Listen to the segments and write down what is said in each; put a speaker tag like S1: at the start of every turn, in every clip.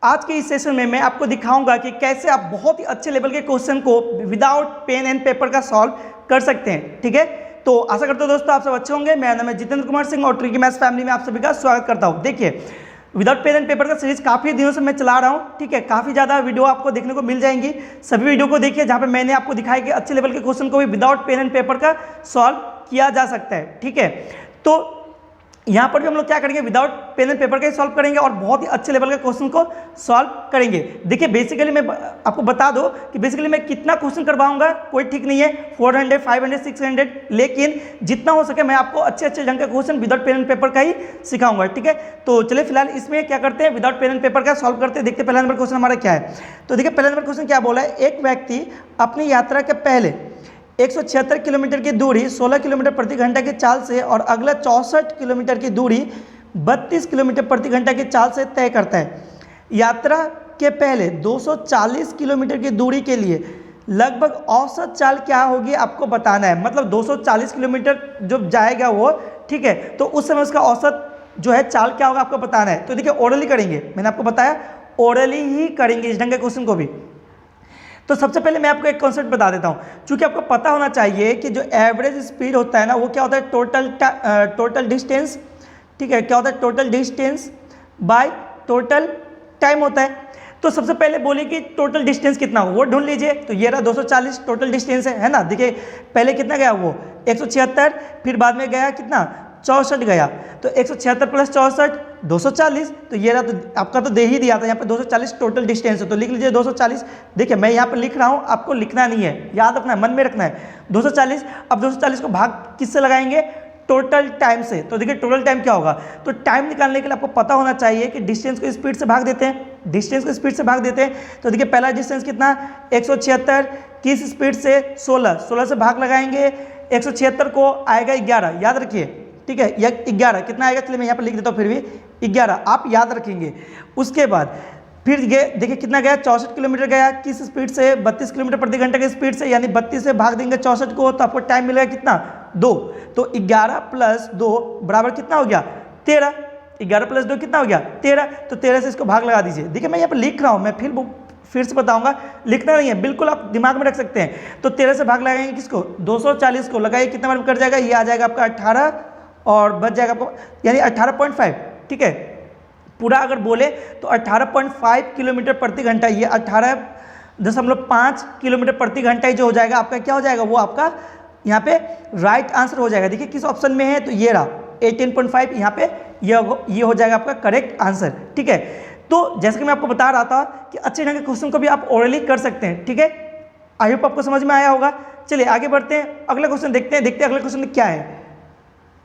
S1: आज के इस सेशन में मैं आपको दिखाऊंगा कि कैसे आप बहुत ही अच्छे लेवल के क्वेश्चन को विदाउट पेन एंड पेपर का सॉल्व कर सकते हैं। ठीक है, तो आशा करता हूं दोस्तों आप सब अच्छे होंगे। मेरा नाम है जितेंद्र कुमार सिंह और ट्रिकी मैथ्स फैमिली में आप सभी का स्वागत करता हूं। देखिए, विदाउट पेन एंड पेपर का सीरीज काफ़ी दिनों से मैं चला रहा हूं। ठीक है, काफ़ी ज़्यादा वीडियो आपको देखने को मिल जाएंगी। सभी वीडियो को देखिए जहाँ पे मैंने आपको दिखाया कि अच्छे लेवल के क्वेश्चन को भी विदाउट पेन एंड पेपर का सॉल्व किया जा सकता है। ठीक है, तो यहाँ पर भी हम लोग क्या करेंगे, विदाउट पेन एंड पेपर का ही सॉल्व करेंगे और बहुत ही अच्छे लेवल के क्वेश्चन को सॉल्व करेंगे। देखिए, बेसिकली मैं आपको बता दूं कि बेसिकली मैं कितना क्वेश्चन करवाऊंगा कोई ठीक नहीं है, 400, 500, 600, लेकिन जितना हो सके मैं आपको अच्छे ढंग के question without pen and paper का ही सिखाऊंगा। ठीक है, तो चलिए फिलहाल इसमें क्या करते हैं, विदाउट पेन एंड पेपर का सॉल्व करते हैं। देखते हैं पहला नंबर क्वेश्चन हमारा क्या है। तो देखिए, पहला नंबर क्वेश्चन क्या बोला है, एक व्यक्ति अपनी यात्रा के पहले 176 किलोमीटर की दूरी 16 किलोमीटर प्रति घंटा की चाल से और अगला 64 किलोमीटर की दूरी 32 किलोमीटर प्रति घंटा की चाल से तय करता है। यात्रा के पहले 240 किलोमीटर की दूरी के लिए लगभग औसत चाल क्या होगी आपको बताना है। मतलब 240 किलोमीटर जो जाएगा वो, ठीक है, तो उस समय उसका औसत जो है चाल क्या होगा आपको बताना है। तो देखिए, ओरली करेंगे, मैंने आपको बताया ओरली ही करेंगे इस ढंग के क्वेश्चन को भी। तो सबसे पहले मैं आपको एक कॉन्सेप्ट बता देता हूँ, क्योंकि आपको पता होना चाहिए कि जो एवरेज स्पीड होता है ना, वो क्या होता है, टोटल डिस्टेंस। ठीक है, क्या होता है, total distance by total time होता है। तो सबसे पहले बोलिए कि टोटल डिस्टेंस कितना हो वो ढूंढ लीजिए। तो ये रहा 240 टोटल डिस्टेंस है ना। देखिए, पहले कितना गया वो 176, फिर बाद में गया कितना 64 गया। तो 176 प्लस 64 240, तो ये रहा, तो आपका तो दे ही दिया था यहाँ पे 240 टोटल डिस्टेंस है, तो लिख लीजिए 240। देखिए, मैं यहाँ पर लिख रहा हूँ, आपको लिखना नहीं है, याद रखना है, मन में रखना है 240। अब 240 को भाग किससे लगाएंगे, टोटल टाइम से। तो देखिए, टोटल टाइम क्या होगा, तो टाइम निकालने के लिए आपको पता होना चाहिए कि डिस्टेंस को स्पीड से भाग देते हैं, डिस्टेंस को स्पीड से भाग देते हैं। तो देखिए, पहला डिस्टेंस कितना 176, किस स्पीड से 16 से भाग लगाएंगे, 176 को आएगा 11, याद रखिए। ठीक है, या 11 कितना आएगा, चलिए मैं यहाँ पर लिख देता हूँ, फिर भी 11 आप याद रखेंगे। उसके बाद फिर देखिए कितना गया 64 किलोमीटर गया, किस स्पीड से 32 किलोमीटर प्रति घंटे की स्पीड से, यानी 32 से भाग देंगे 64 को, तो आपको टाइम मिलेगा कितना 2। तो 11 प्लस 2 बराबर कितना हो गया 13। 11 प्लस 2 कितना हो गया 13। तो 13 से इसको भाग लगा दीजिए। देखिए, मैं यहाँ पर लिख रहा हूँ, मैं फिर से बताऊंगा, लिखना नहीं है, बिल्कुल आप दिमाग में रख सकते हैं। तो 13 से भाग लगाएंगे किसको, 240 को लगाइए, कितना बार कर जाएगा, ये आ जाएगा आपका 18 और बच जाएगा आपको यानी 18.5। ठीक है, पूरा अगर बोले तो 18.5 किलोमीटर प्रति घंटा, ये 18.5 किलोमीटर प्रति घंटा ही जो हो जाएगा आपका, क्या हो जाएगा, वो आपका यहाँ पे राइट आंसर हो जाएगा। देखिए किस ऑप्शन में है, तो ये रहा 18.5, यहाँ पे ये हो जाएगा आपका करेक्ट आंसर। ठीक है, तो जैसे कि मैं आपको बता रहा था कि अच्छे ढंग के क्वेश्चन को भी आप ओरली कर सकते हैं। ठीक है, आई होप आपको समझ में आया होगा। चलिए आगे बढ़ते हैं, अगला क्वेश्चन देखते हैं अगला क्वेश्चन क्या है।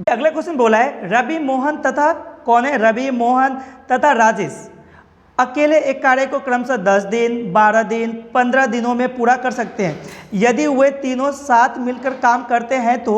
S1: अगला क्वेश्चन बोला है, रवि मोहन तथा कौन है, रवि मोहन तथा राजेश अकेले एक कार्य को क्रमशः 10 दिन 12 दिन 15 दिनों में पूरा कर सकते हैं। यदि वे तीनों साथ मिलकर काम करते हैं तो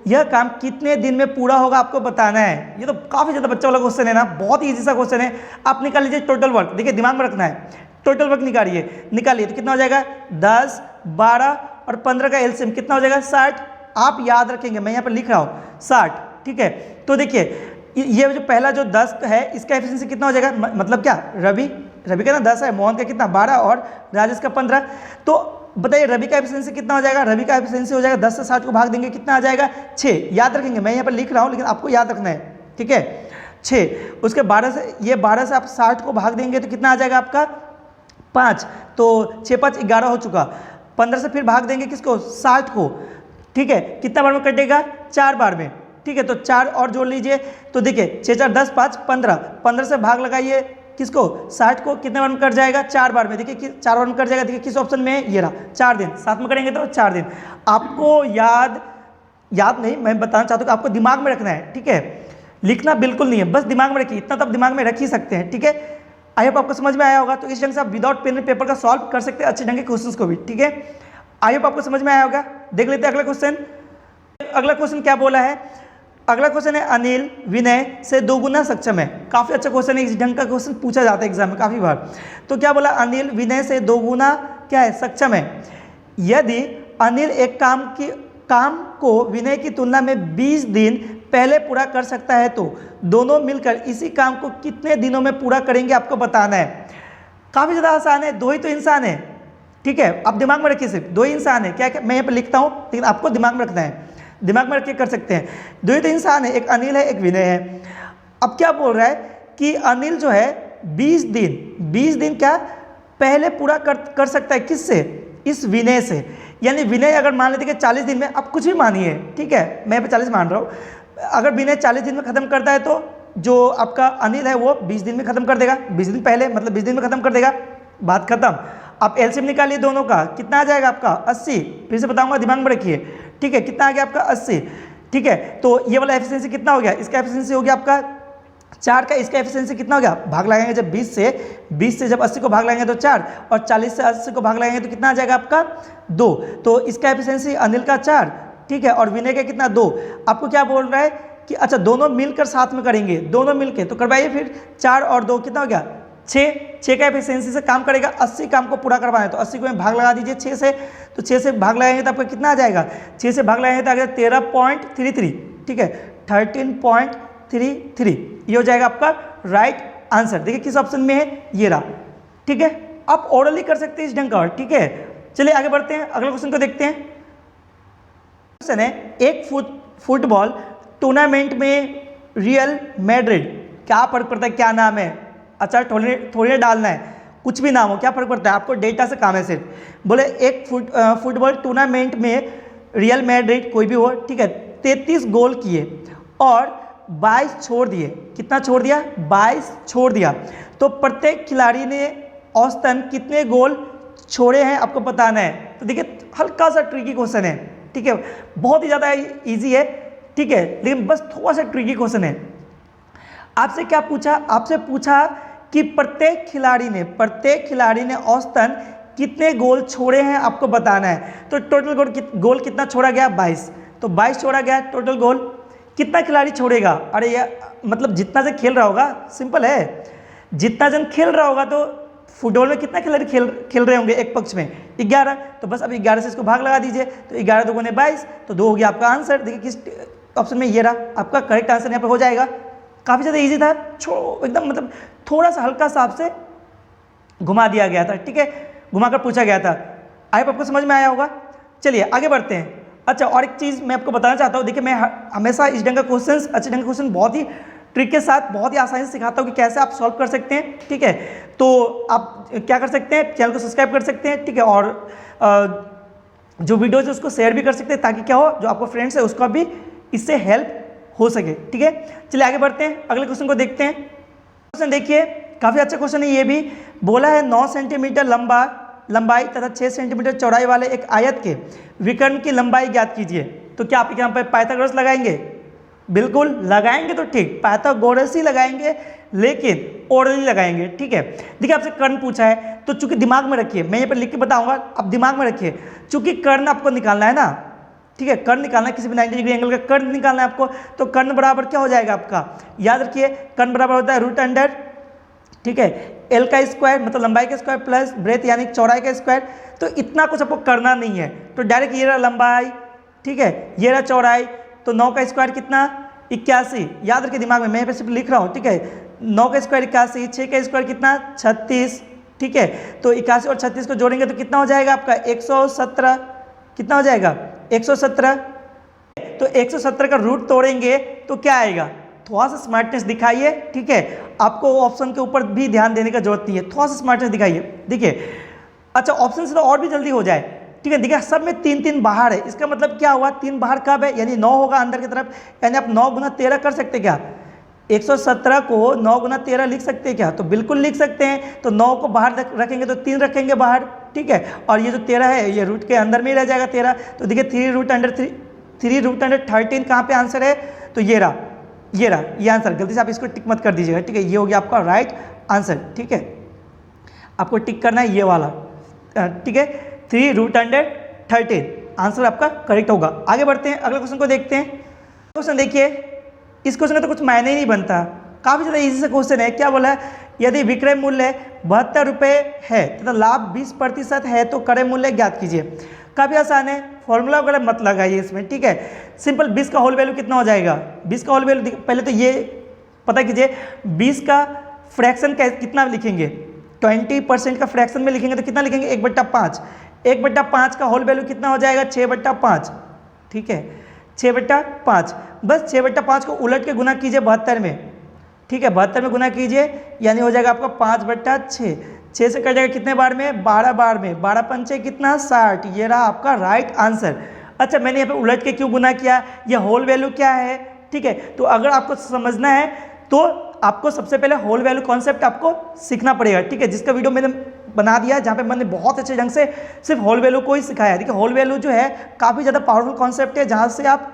S1: यह काम कितने दिन में पूरा होगा आपको बताना है। ये तो काफ़ी ज़्यादा बच्चा वाला क्वेश्चन है ना, बहुत ही ईजी सा क्वेश्चन है। आप निकाल लीजिए टोटल वर्क, देखिए दिमाग में रखना है, टोटल वर्क निकालिए तो कितना हो जाएगा 10, 12 और 15 का एलसीएम कितना हो जाएगा 60। आप याद रखेंगे, मैं यहाँ पर लिख रहा हूँ 60। ठीक है, तो देखिए ये जो पहला जो 10 है इसका एफिशिएंसी कितना हो जाएगा, मतलब क्या, रवि का ना 10 है, मोहन का कितना 12 और राजेश का 15। तो बताइए रवि का एफिशिएंसी कितना हो जाएगा, रवि का एफिशिएंसी हो जाएगा 10 से 60 को भाग देंगे कितना आ जाएगा 6। याद रखेंगे, मैं यहाँ पर लिख रहा हूँ लेकिन आपको याद रखना है। ठीक है, 6, उसके 12 से आप 60 को भाग देंगे तो कितना आ जाएगा आपका 5। तो 6 5 11 हो चुका। 15 से फिर भाग देंगे किसको 60 को। ठीक है, कितना बार में कटेगा 4 बार में। ठीक है, तो 4 और जोड़ लीजिए, तो देखिए 6 4 10 5 15, 15 से भाग लगाइए किसको 60 को, कितने बार में कट जाएगा 4 बार में। देखिए 4 बार में कट जाएगा, देखिए किस ऑप्शन में है, ये रहा 4 दिन, साथ में करेंगे तो 4 दिन। आपको याद नहीं, मैं बताना चाहता हूँ कि आपको दिमाग में रखना है। ठीक है, लिखना बिल्कुल नहीं है, बस दिमाग में रखिए, इतना तो आप दिमाग में रख ही सकते हैं। ठीक है, आई होप आपको समझ में आया होगा। तो इस ढंग से आप विदाउट पेन एंड पेपर का सॉल्व कर सकते हैं अच्छे ढंग के क्वेश्चन को भी। ठीक है, आई होप आपको समझ में आया होगा। देख लेते हैं अगला क्वेश्चन। अगला क्वेश्चन क्या बोला है, अगला क्वेश्चन है, अनिल विनय से 2 गुना सक्षम है। काफ़ी अच्छा क्वेश्चन है, इस ढंग का क्वेश्चन पूछा जाता है एग्जाम में काफ़ी बार। तो क्या बोला, अनिल विनय से 2 गुना क्या है सक्षम है। यदि अनिल एक काम को विनय की तुलना में 20 दिन पहले पूरा कर सकता है तो दोनों मिलकर इसी काम को कितने दिनों में पूरा करेंगे आपको बताना है। काफ़ी ज़्यादा आसान है, दो ही तो इंसान है, ठीक है। आप दिमाग में रखिए, सिर्फ दो ही इंसान है। क्या क्या मैं यहाँ पर लिखता हूँ, लेकिन आपको दिमाग में रखना है, दिमाग में रख के कर सकते हैं। दो ही तो इंसान है, एक अनिल है, एक विनय है। अब क्या बोल रहा है कि अनिल जो है 20 दिन क्या पहले पूरा कर सकता है, किससे, इस विनय से। यानी विनय अगर मान लेते कि 40 दिन में, आप कुछ भी मानिए, ठीक है, मैं यहाँ पे 40 मान रहा हूँ। अगर विनय 40 दिन में ख़त्म करता है तो जो आपका अनिल है वो 20 दिन में ख़त्म कर देगा, 20 दिन पहले, मतलब 20 दिन में ख़त्म कर देगा, बात खत्म। आप एलसीएम निकालिए दोनों का, कितना आ जाएगा आपका 80। फिर से बताऊंगा, दिमाग में रखिए, ठीक है। कितना आ गया आपका 80, ठीक है। तो ये वाला एफिशिएंसी कितना हो गया, इसका एफिशिएंसी हो गया आपका 4 का, इसका एफिशिएंसी कितना हो गया, भाग लगाएंगे जब 20 से जब 80 को भाग लगाएंगे तो 4, और 40 से 80 को भाग लगाएंगे तो कितना आ जाएगा आपका 2। तो इसका एफिशिएंसी अनिल का 4, ठीक है, और विनय का कितना 2। आपको क्या बोल रहा है कि अच्छा दोनों मिलकर साथ में करेंगे, दोनों मिलकर, तो करवाइए फिर 4 और 2 कितना हो गया 6 का एफिशिएंसी से काम करेगा। 80 काम को पूरा करवाना है तो 80 को में भाग लगा दीजिए 6 से, तो 6 से भाग लगाएंगे तो आपका कितना आ जाएगा, 6 से भाग लगाएंगे तो आ गया 13.33, ठीक है, 13.33, ये हो जाएगा आपका राइट आंसर। देखिए किस ऑप्शन में है, ये रहा, ठीक है। आप ओरली कर सकते हैं इस ढंग का, ठीक है। चलिए आगे बढ़ते हैं, अगले क्वेश्चन को देखते हैं। क्वेश्चन है, एक फुटबॉल टूर्नामेंट में रियल मैड्रिड, क्या फर्क पड़ता है, क्या नाम है, अच्छा थोड़ी डालना है, कुछ भी नाम हो, क्या फर्क पड़ता है, आपको डेटा से काम है सिर्फ। बोले एक फुटबॉल टूर्नामेंट में रियल मैड्रिड कोई भी हो, ठीक है, 33 गोल किए और 22 छोड़ दिए। कितना छोड़ दिया, 22 छोड़ दिया। तो प्रत्येक खिलाड़ी ने औसतन कितने गोल छोड़े हैं आपको बताना है। तो देखिए हल्का सा ट्रिकी क्वेश्चन है, ठीक है, बहुत ही ज़्यादा इजी है, ठीक है, लेकिन बस थोड़ा सा ट्रिकी क्वेश्चन है। आपसे क्या पूछा, आपसे पूछा कि प्रत्येक खिलाड़ी ने औसतन कितने गोल छोड़े हैं आपको बताना है। तो टोटल गोल कितना छोड़ा गया, 22, तो 22 छोड़ा गया टोटल गोल। कितना खिलाड़ी छोड़ेगा, अरे यार मतलब जितना जन खेल रहा होगा, सिंपल है, जितना जन खेल रहा होगा तो फुटबॉल में कितना खिलाड़ी खेल रहे होंगे एक पक्ष में, 11, तो बस अब 11 से इसको भाग लगा दीजिए, तो 11 2 22, तो 2 हो गया आपका आंसर। देखिए किस ऑप्शन में, ये रहा आपका करेक्ट आंसर, यहाँ पे हो जाएगा। काफ़ी ज़्यादा ईजी था, एकदम मतलब थोड़ा सा हल्का सा आपसे घुमा दिया गया था, ठीक है, घुमाकर पूछा गया था। आई होप आपको समझ में आया होगा। चलिए आगे बढ़ते हैं। अच्छा और एक चीज़ मैं आपको बताना चाहता हूँ, देखिए मैं हमेशा इस ढंग का क्वेश्चन, अच्छे ढंग का क्वेश्चन बहुत ही ट्रिक के साथ बहुत ही आसानी से सिखाता हूँ कि कैसे आप सॉल्व कर सकते हैं, ठीक है। तो आप क्या कर सकते हैं, चैनल को सब्सक्राइब कर सकते हैं, ठीक है, और जो वीडियोज है उसको शेयर भी कर सकते हैं, ताकि क्या हो, जो आपको फ्रेंड्स है उसका भी इससे हेल्प हो सके, ठीक है। चलिए आगे बढ़ते हैं, अगले क्वेश्चन को देखते हैं। क्वेश्चन देखिए काफ़ी अच्छा क्वेश्चन है, ये भी बोला है 9 सेंटीमीटर लंबाई तथा 6 सेंटीमीटर चौड़ाई वाले एक आयत के विकर्ण की लंबाई ज्ञात कीजिए। तो क्या आप यहाँ पर पाइथागोरस लगाएंगे, बिल्कुल लगाएंगे तो ठीक, पाइथागोरस ही लगाएंगे, लेकिन ओरली लगाएंगे, ठीक है। देखिए आपसे कर्ण पूछा है, तो चूंकि दिमाग में रखिए, मैं यहाँ पर लिख के बताऊंगा, आप दिमाग में रखिए, चूंकि कर्ण आपको निकालना है ना, ठीक है, कर्ण निकालना है, किसी भी 90 डिग्री एंगल का कर्ण निकालना है आपको, तो कर्ण बराबर क्या हो जाएगा आपका, याद रखिए कर्ण बराबर होता है रूट अंडर, ठीक है, एल का स्क्वायर मतलब लंबाई का स्क्वायर प्लस ब्रेथ यानी चौड़ाई का स्क्वायर। तो इतना कुछ आपको करना नहीं है, तो डायरेक्ट ये रहा लंबाई, ठीक है, ये रहा चौड़ाई, तो 9 का स्क्वायर कितना 81, याद रखिए दिमाग में, मैं यहाँ पे सिर्फ लिख रहा हूँ, ठीक है, 9 का स्क्वायर 81, 6 का स्क्वायर कितना 36, ठीक है, तो 81 और 36 को जोड़ेंगे तो कितना हो जाएगा आपका 117, कितना हो जाएगा 117। तो 117 का रूट तोड़ेंगे तो क्या आएगा, थोड़ा सा स्मार्टनेस दिखाइए, ठीक है, आपको ऑप्शन के ऊपर भी ध्यान देने का जरूरत नहीं है, थोड़ा सा स्मार्टनेस दिखाइए। देखिए अच्छा ऑप्शन से तो और भी जल्दी हो जाए, ठीक है, देखिए सब में 3 बाहर है, इसका मतलब क्या हुआ, 3 बाहर कब है, यानी 9 होगा अंदर की तरफ, यानी आप 9 गुना 13 कर सकते क्या, 117 को 9 गुना 13 लिख सकते हैं क्या, तो बिल्कुल लिख सकते हैं। तो 9 को बाहर रखेंगे तो 3 रखेंगे बाहर, ठीक है, और ये जो 13 है ये रूट के अंदर में ही रह जाएगा 13। तो देखिए 3 रूट अंडर 13 कहाँ पे आंसर है, तो ये रहा ये आंसर। गलती से आप इसको टिक मत कर दीजिएगा, ठीक है, ये हो गया आपका राइट आंसर, ठीक है, आपको टिक करना है ये वाला, ठीक है, 3 रूट अंडर 13 आंसर आपका करेक्ट होगा। आगे बढ़ते हैं, अगले क्वेश्चन को देखते हैं। क्वेश्चन देखिए, इस क्वेश्चन का तो कुछ मायने ही नहीं बनता, काफ़ी ज़्यादा इजी सा क्वेश्चन है। क्या बोला है, यदि विक्रय मूल्य 72 रुपये है तथा लाभ 20% है तो क्रय मूल्य ज्ञात कीजिए। काफ़ी आसान है, फॉर्मूला वगैरह मत लगाइए इसमें, ठीक है, सिंपल 20 का होल वैल्यू कितना हो जाएगा, 20 का होल वैल्यू पहले तो ये पता कीजिए, 20 का फ्रैक्शन कितना लिखेंगे, 20% का फ्रैक्शन में लिखेंगे तो कितना लिखेंगे 1/5। 1/5 का होल वैल्यू कितना हो जाएगा 6/5, ठीक है 6/5। बस 6/5 को उलट के गुना कीजिए 72 में, ठीक है 72 में गुना कीजिए, यानी हो जाएगा आपका 5/6। 6 से कट जाएगा कितने बार में 12 बार में, 12 पंचे कितना 60, ये रहा आपका राइट आंसर। अच्छा मैंने यहाँ पे उलट के क्यों गुना किया, ये होल वैल्यू क्या है, ठीक है। तो अगर आपको समझना है तो आपको सबसे पहले होल वैल्यू कॉन्सेप्ट आपको सीखना पड़ेगा, ठीक है, जिसका वीडियो मैंने बना दिया है जहाँ पे मैंने बहुत अच्छे ढंग से सिर्फ होल वैल्यू को ही सिखाया है। देखिए होल वैल्यू जो है काफ़ी ज़्यादा पावरफुल कॉन्सेप्ट है, जहाँ से आप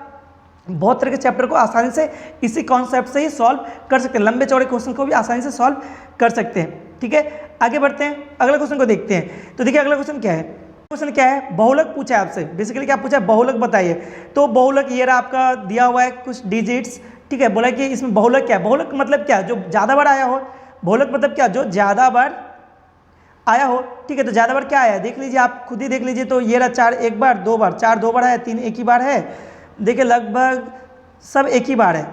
S1: बहुत तरह के चैप्टर को आसानी से इसी कॉन्सेप्ट से ही सॉल्व कर सकते हैं, लंबे चौड़े क्वेश्चन को भी आसानी से सॉल्व कर सकते हैं, ठीक है। आगे बढ़ते हैं, अगला क्वेश्चन को देखते हैं। तो देखिए अगला क्वेश्चन क्या है, क्वेश्चन क्या है, बहुलक पूछा है आपसे। बेसिकली क्या पूछा है, बहुलक बताइए। तो बहुलक ये रहा आपका दिया हुआ है कुछ डिजिट्स, ठीक है। बोला कि इसमें बहुलक क्या है, बहुलक मतलब क्या, जो ज़्यादा बार आया हो। बहुलक मतलब क्या, जो ज़्यादा बार आया हो, ठीक है। तो ज़्यादा बार क्या आया है देख लीजिए, आप खुद ही देख लीजिए। तो ये रहा 4 एक बार, 2 बार, 4 2 बार है, 3 एक ही बार है। देखिए लगभग सब एक ही बार है,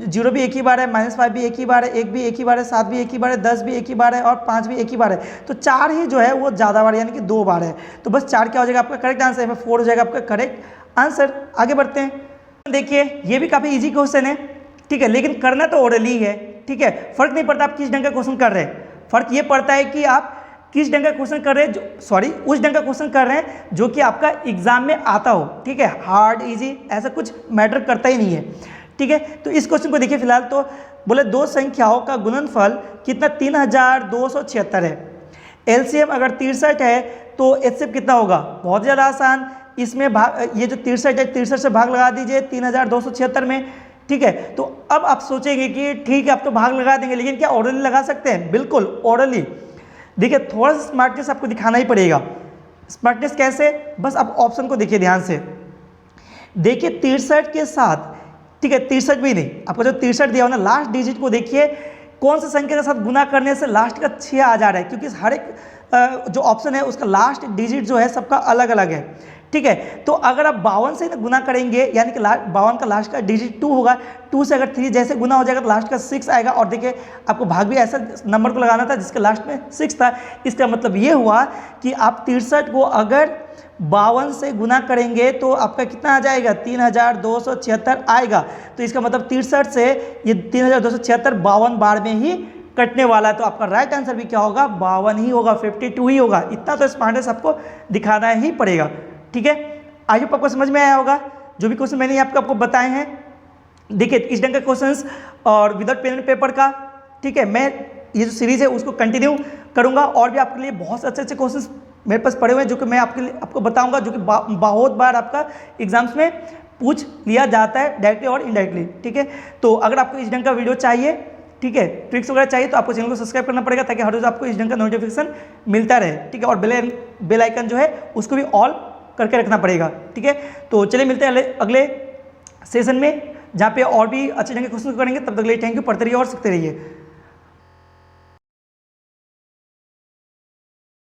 S1: 0 भी एक ही बार है, -5 भी एक ही बार है, 1 भी एक ही बार है, 7 भी एक ही बार है, 10 भी एक ही बार है और 5 भी एक ही बार है। तो 4 ही जो है वो ज़्यादा बार यानी कि 2 बार है। तो बस 4 क्या हो जाएगा आपका करेक्ट आंसर है, 4 हो जाएगा आपका करेक्ट आंसर। आगे बढ़ते हैं, देखिए ये भी काफ़ी ईजी क्वेश्चन है, ठीक है, लेकिन करना तो ओरली है, ठीक है। फर्क नहीं पड़ता आप किस ढंग का क्वेश्चन कर रहे हैं, फर्क ये पड़ता है कि आप किस ढंग का क्वेश्चन कर रहे हैं, उस ढंग का क्वेश्चन कर रहे हैं जो कि आपका एग्जाम में आता हो, ठीक है। हार्ड इजी ऐसा कुछ मैटर करता ही नहीं है, ठीक है। तो इस क्वेश्चन को देखिए फिलहाल, तो बोले दो संख्याओं का गुणनफल कितना 3276 है। एलसीएम अगर 63 है तो एचसीएफ कितना होगा, बहुत ज़्यादा आसान। इसमें भाग, ये जो 63 है 63 से भाग लगा दीजिए 3276 में, ठीक है। तो अब आप सोचेंगे कि ठीक है अब तो भाग लगा देंगे, लेकिन क्या ओरली लगा सकते हैं, बिल्कुल ओरली। देखिए थोड़ा सा स्मार्टनेस आपको दिखाना ही पड़ेगा। स्मार्टनेस कैसे, बस आप ऑप्शन को देखिए ध्यान से, देखिए 63 के साथ, ठीक है 63 भी नहीं, आपको जो 63 दिया हो ना लास्ट डिजिट को देखिए कौन सा संख्या के साथ गुना करने से लास्ट का 6 आ जा रहा है, क्योंकि हर एक जो ऑप्शन है उसका लास्ट डिजिट जो है सबका अलग अलग है, ठीक है। तो अगर आप 52 से गुना करेंगे यानी कि 52 का लास्ट का डिजिट 2 होगा, 2 से अगर 3 जैसे गुना हो जाएगा तो लास्ट का 6 आएगा। और देखिए आपको भाग भी ऐसा नंबर को लगाना था जिसके लास्ट में 6 था। इसका मतलब ये हुआ कि आप 63 को अगर 52 से गुना करेंगे तो आपका कितना आ जाएगा 3276 आएगा। तो इसका मतलब 63 से ये 3276 52 बार में ही कटने वाला है। तो आपका राइट आंसर भी क्या होगा 52 ही होगा, 52 ही होगा। इतना तो स्मार्टनेस आपको दिखाना ही पड़ेगा, ठीक है। आई होप आपको समझ में आया होगा जो भी क्वेश्चन मैंने आपको बताए हैं। देखिए इस ढंग के क्वेश्चंस और विदाउट पेन एंड पेपर का, ठीक है, मैं ये जो सीरीज़ है उसको कंटिन्यू करूंगा और भी आपके लिए बहुत अच्छे अच्छे क्वेश्चंस मेरे पास पड़े हुए हैं जो कि मैं आपको बताऊंगा, जो कि बहुत बार आपका एग्जाम्स में पूछ लिया जाता है डायरेक्टली और इनडायरेक्टली, ठीक है। तो अगर आपको इस ढंग का वीडियो चाहिए, ठीक है, ट्रिक्स वगैरह चाहिए तो आपको चैनल को सब्सक्राइब करना पड़ेगा ताकि हर रोज आपको इस ढंग का नोटिफिकेशन मिलता रहे, ठीक है। और बेल आइकन जो है उसको भी ऑल करके रखना पड़ेगा, ठीक है। तो चलिए मिलते हैं अगले सेशन में जहाँ पे और भी अच्छे ढंग के क्वेश्चन करेंगे। तब तक के लिए थैंक यू, पढ़ते रहिए और सीखते रहिए।